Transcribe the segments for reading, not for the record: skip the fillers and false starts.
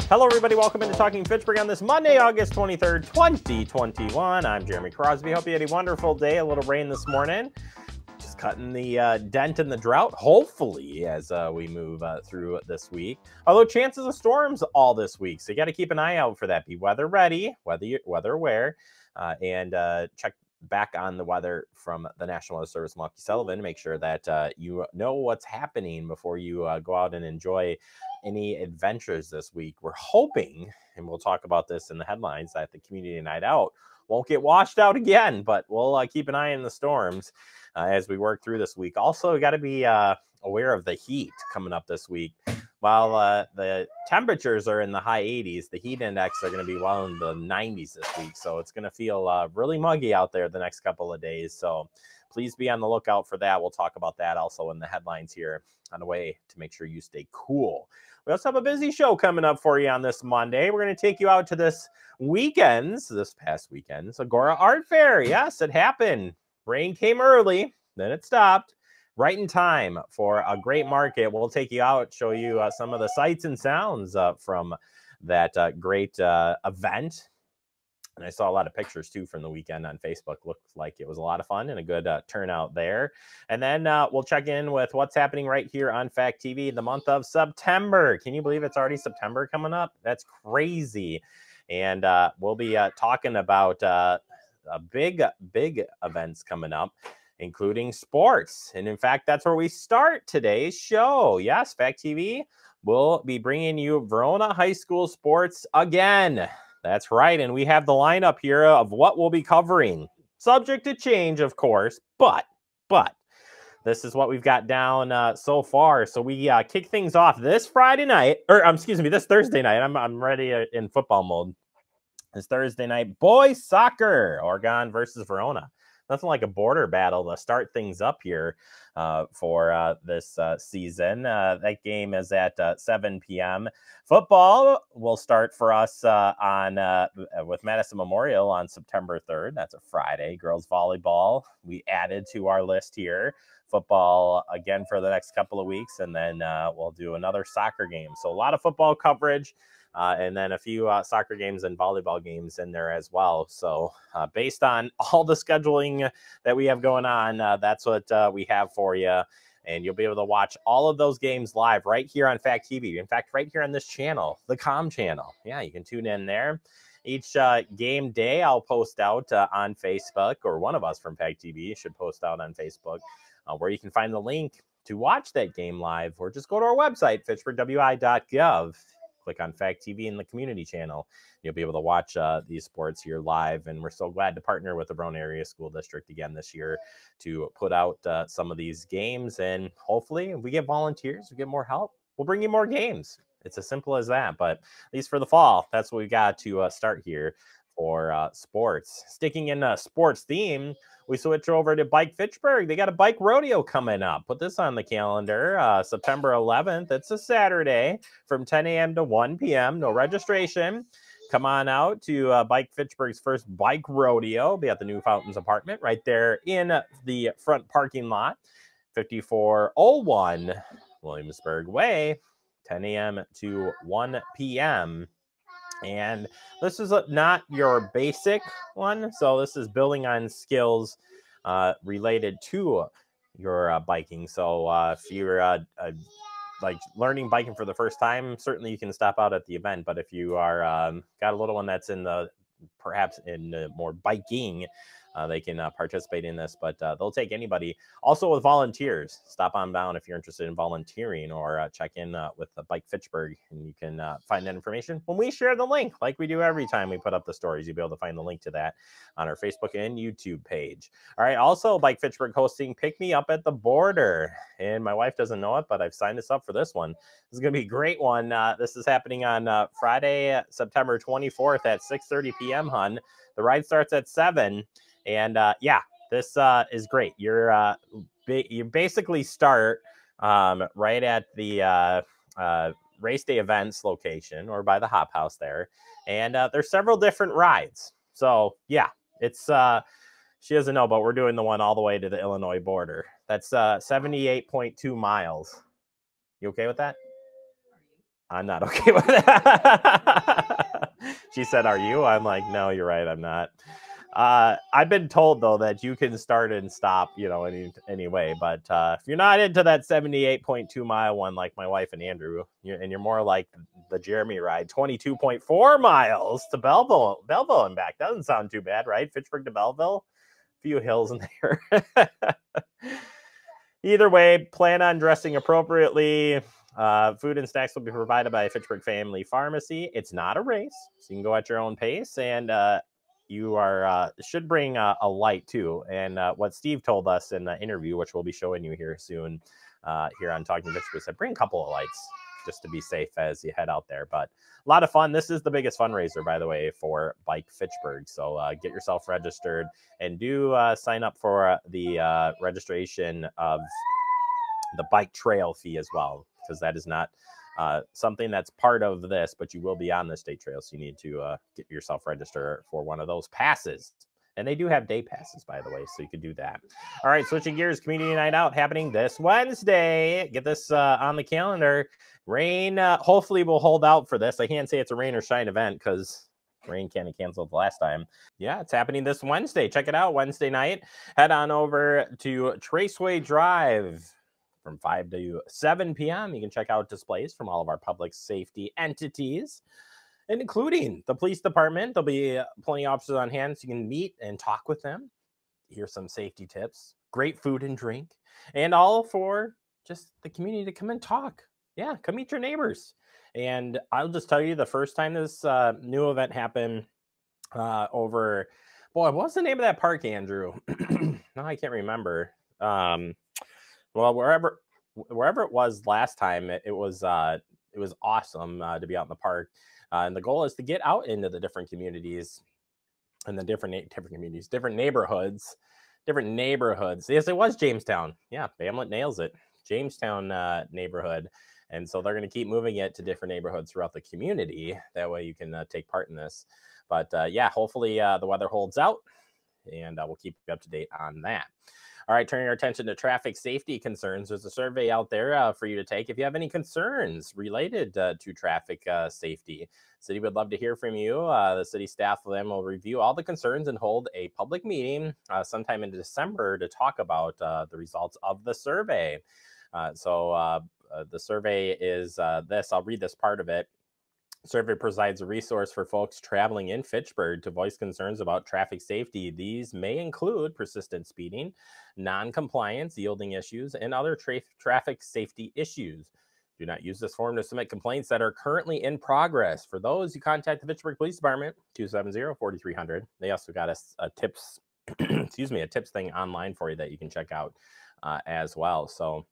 Hello, everybody. Welcome into Talking Fitchburg on this Monday, August 23rd, 2021. I'm Jeremy Crosby. Hope you had a wonderful day. A little rain this morning. Just cutting the dent in the drought, hopefully, as we move through this week. Although chances of storms all this week, so you got to keep an eye out for that. Be weather ready, weather aware, and check back on the weather from the National Weather Service, Malky Sullivan. Make sure that you know what's happening before you go out and enjoy any adventures this week. We're hoping, and we'll talk about this in the headlines, that the community night out won't get washed out again, but we'll keep an eye on the storms as we work through this week. Also, got to be aware of the heat coming up this week. While the temperatures are in the high 80s, the heat index are going to be well in the 90s this week. So it's going to feel really muggy out there the next couple of days. So please be on the lookout for that. We'll talk about that also in the headlines here on the way to make sure you stay cool. We also have a busy show coming up for you on this Monday. We're going to take you out to this past weekend's Agora Art Fair. Yes, it happened. Rain came early, then it stopped. Right in time for a great market. We'll take you out, show you some of the sights and sounds from that great event. And I saw a lot of pictures, too, from the weekend on Facebook. Looked like it was a lot of fun and a good turnout there. And then we'll check in with what's happening right here on Fact TV in the month of September. Can you believe it's already September coming up? That's crazy. And we'll be talking about big events coming up, including sports. And in fact, that's where we start today's show. Yes, Fact TV will be bringing you Verona High School sports again. That's right. And we have the lineup here of what we'll be covering. Subject to change, of course, but this is what we've got down so far. So we kick things off this Thursday night. I'm ready in football mode. This Thursday night, boys soccer, Oregon versus Verona. Nothing like a border battle to start things up here for this season. That game is at 7 p.m. Football will start for us with Madison Memorial on September 3rd. That's a Friday. Girls volleyball, we added to our list here. Football again for the next couple of weeks, and then we'll do another soccer game. So a lot of football coverage. And then a few soccer games and volleyball games in there as well. So based on all the scheduling that we have going on, that's what we have for you. And you'll be able to watch all of those games live right here on Fact TV. In fact, right here on this channel, the COM channel. Yeah, you can tune in there. Each game day, I'll post out on Facebook, or one of us from Fact TV should post out on Facebook, where you can find the link to watch that game live, or just go to our website, fitchburgwi.gov. Click on Fact TV in the community channel. You'll be able to watch these sports here live. And we're so glad to partner with the Verona Area School District again this year to put out some of these games. And hopefully, if we get volunteers, we get more help, we'll bring you more games. It's as simple as that. But at least for the fall, that's what we got to start here for sports. Sticking in a sports theme, we switch over to Bike Fitchburg. They got a bike rodeo coming up. Put this on the calendar, September 11th. It's a Saturday from 10 a.m. to 1 p.m. No registration. Come on out to Bike Fitchburg's first bike rodeo. Be at the New Fountains apartment right there in the front parking lot, 5401 Williamsburg Way, 10 a.m. to 1 p.m. And this is not your basic one. So this is building on skills related to your biking. So if you're like learning biking for the first time, certainly you can stop out at the event. But if you are got a little one that's perhaps in more biking, they can participate in this, but they'll take anybody. Also with volunteers, stop on down if you're interested in volunteering, or check in with the Bike Fitchburg, and you can find that information when we share the link, like we do every time we put up the stories. You'll be able to find the link to that on our Facebook and YouTube page. All right, also Bike Fitchburg hosting Pick Me Up at the Border, and my wife doesn't know it, but I've signed us up for this one. This is going to be a great one. This is happening on Friday, September 24th at 6:30 p.m., hun. The ride starts at 7. And this is great. You basically start right at the race day events location, or by the Hop House there. And there's several different rides. So yeah, it's she doesn't know, but we're doing the one all the way to the Illinois border. That's 78.2 miles. You okay with that? I'm not okay with that. She said, "Are you?" I'm like, "No, you're right. I'm not." I've been told though that you can start and stop, anyway. But if you're not into that 78.2 mile one, like my wife and Andrew, you're more like the Jeremy ride, 22.4 miles to Belleville and back. Doesn't sound too bad, right? Fitchburg to Belleville, a few hills in there. Either way, plan on dressing appropriately. Food and snacks will be provided by Fitchburg Family Pharmacy. It's not a race, so you can go at your own pace, and you should bring a light too. And what Steve told us in the interview, which we'll be showing you here soon, here on Talking Fitchburg, said bring a couple of lights just to be safe as you head out there. But a lot of fun. This is the biggest fundraiser, by the way, for Bike Fitchburg. So get yourself registered and do sign up for the registration of the bike trail fee as well, because that is not something that's part of this, but you will be on the state trail. So you need to get yourself registered for one of those passes. And they do have day passes, by the way, so you could do that. All right, switching gears, Community Night Out happening this Wednesday. Get this on the calendar. Rain hopefully will hold out for this. I can't say it's a rain or shine event because rain kind of canceled the last time. Yeah, it's happening this Wednesday. Check it out, Wednesday night. Head on over to Traceway Drive from 5 to 7 p.m. You can check out displays from all of our public safety entities, and including the police department. There'll be plenty of officers on hand, so you can meet and talk with them, hear some safety tips, great food and drink, and all for just the community to come and talk. Yeah, come meet your neighbors. And I'll just tell you, the first time this new event happened over, boy, what's the name of that park, Andrew? No, I can't remember. Well, wherever it was last time, it was awesome to be out in the park. And the goal is to get out into the different communities and the different communities, different neighborhoods. Yes, it was Jamestown. Yeah, Bamlet nails it. Jamestown neighborhood. And so they're going to keep moving it to different neighborhoods throughout the community. That way you can take part in this. But yeah, hopefully the weather holds out, and we'll keep you up to date on that. All right, turning our attention to traffic safety concerns. There's a survey out there for you to take if you have any concerns related to traffic safety. City would love to hear from you. The city staff then will review all the concerns and hold a public meeting sometime in December to talk about the results of the survey. So the survey is this. I'll read this part of it. Survey provides a resource for folks traveling in Fitchburg to voice concerns about traffic safety. These may include persistent speeding, non-compliance, yielding issues, and other traffic safety issues. Do not use this form to submit complaints that are currently in progress. For those, you contact the Fitchburg Police Department, 270-4300. They also got a tips, a tips thing online for you that you can check out as well. So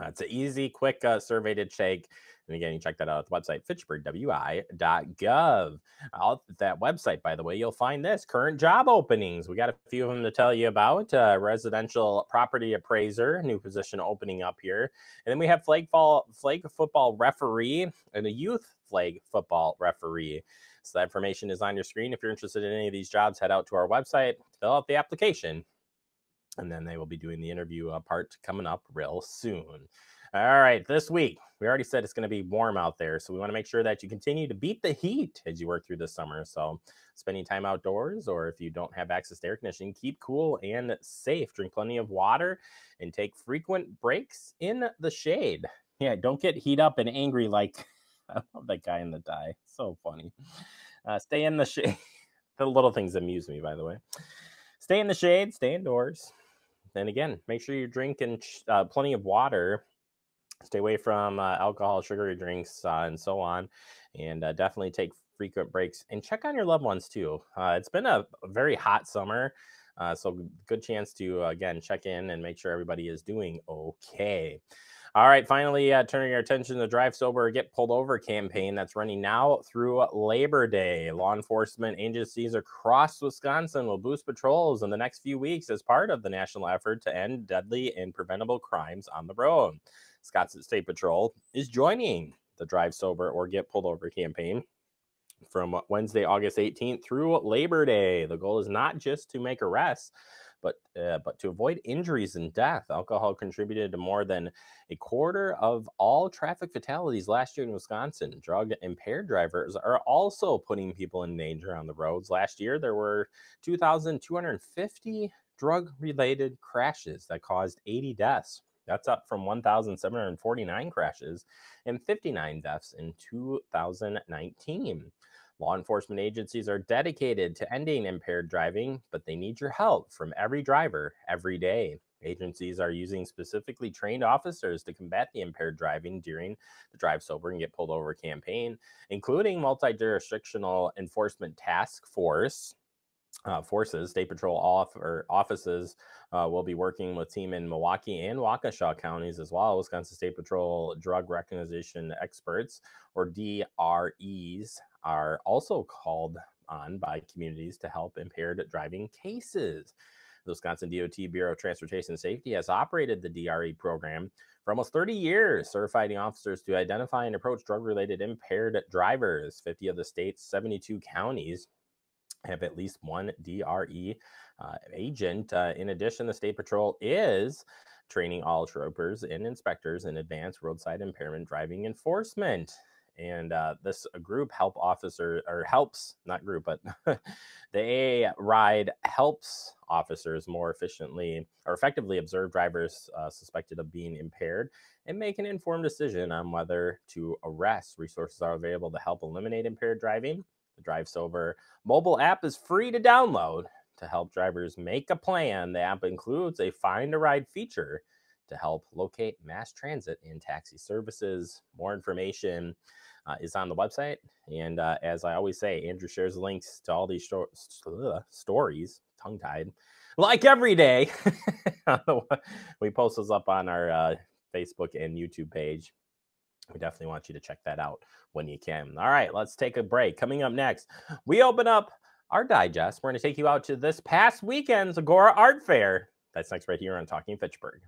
it's an easy, quick survey to take. And again, you can check that out at the website, fitchburgwi.gov. At that website, by the way, you'll find this: current job openings. We got a few of them to tell you about. Residential property appraiser, new position opening up here. And then we have flag football referee and a youth flag football referee. So that information is on your screen. If you're interested in any of these jobs, head out to our website, fill out the application, and then they will be doing the interview part coming up real soon. All right, this week, we already said it's going to be warm out there, so we want to make sure that you continue to beat the heat as you work through the summer. So spending time outdoors, or if you don't have access to air conditioning, keep cool and safe. Drink plenty of water and take frequent breaks in the shade. Yeah, don't get heat up and angry like I love that guy in the tie. So funny. Stay in the shade. The little things amuse me, by the way. Stay in the shade, stay indoors. And again, make sure you're drinking plenty of water. Stay away from alcohol, sugary drinks, and so on. And definitely take frequent breaks. And check on your loved ones, too. It's been a very hot summer. So good chance to, again, check in and make sure everybody is doing okay. All right, finally, turning our attention to the Drive Sober, Get Pulled Over campaign that's running now through Labor Day. Law enforcement agencies across Wisconsin will boost patrols in the next few weeks as part of the national effort to end deadly and preventable crimes on the road. Scottsdale State Patrol is joining the Drive Sober or Get Pulled Over campaign from Wednesday, August 18th through Labor Day. The goal is not just to make arrests, But to avoid injuries and death, alcohol contributed to more than a quarter of all traffic fatalities last year in Wisconsin. Drug impaired drivers are also putting people in danger on the roads. Last year, there were 2,250 drug-related crashes that caused 80 deaths. That's up from 1,749 crashes and 59 deaths in 2019. Law enforcement agencies are dedicated to ending impaired driving, but they need your help from every driver every day. Agencies are using specifically trained officers to combat the impaired driving during the Drive Sober and Get Pulled Over campaign, including multi-jurisdictional enforcement task forces. State Patrol offices will be working with team in Milwaukee and Waukesha counties as well. Wisconsin State Patrol drug recognition experts, or DREs, are also called on by communities to help impaired driving cases. The Wisconsin DOT Bureau of Transportation Safety has operated the DRE program for almost 30 years, certifying officers to identify and approach drug-related impaired drivers. 50 of the state's 72 counties have at least one DRE agent. In addition, the State Patrol is training all troopers and inspectors in advanced roadside impairment driving enforcement. And this group the AA Ride helps officers more efficiently or effectively observe drivers suspected of being impaired and make an informed decision on whether to arrest. Resources are available to help eliminate impaired driving. The Drive Sober mobile app is free to download to help drivers make a plan. The app includes a Find a Ride feature to help locate mass transit and taxi services. More information is on the website. And as I always say, Andrew shares links to all these stories, tongue-tied, like every day. We post those up on our Facebook and YouTube page. We definitely want you to check that out when you can. All right, let's take a break. Coming up next, we open up our digest. We're going to take you out to this past weekend's Agora Art Fair. That's next right here on Talking Fitchburg.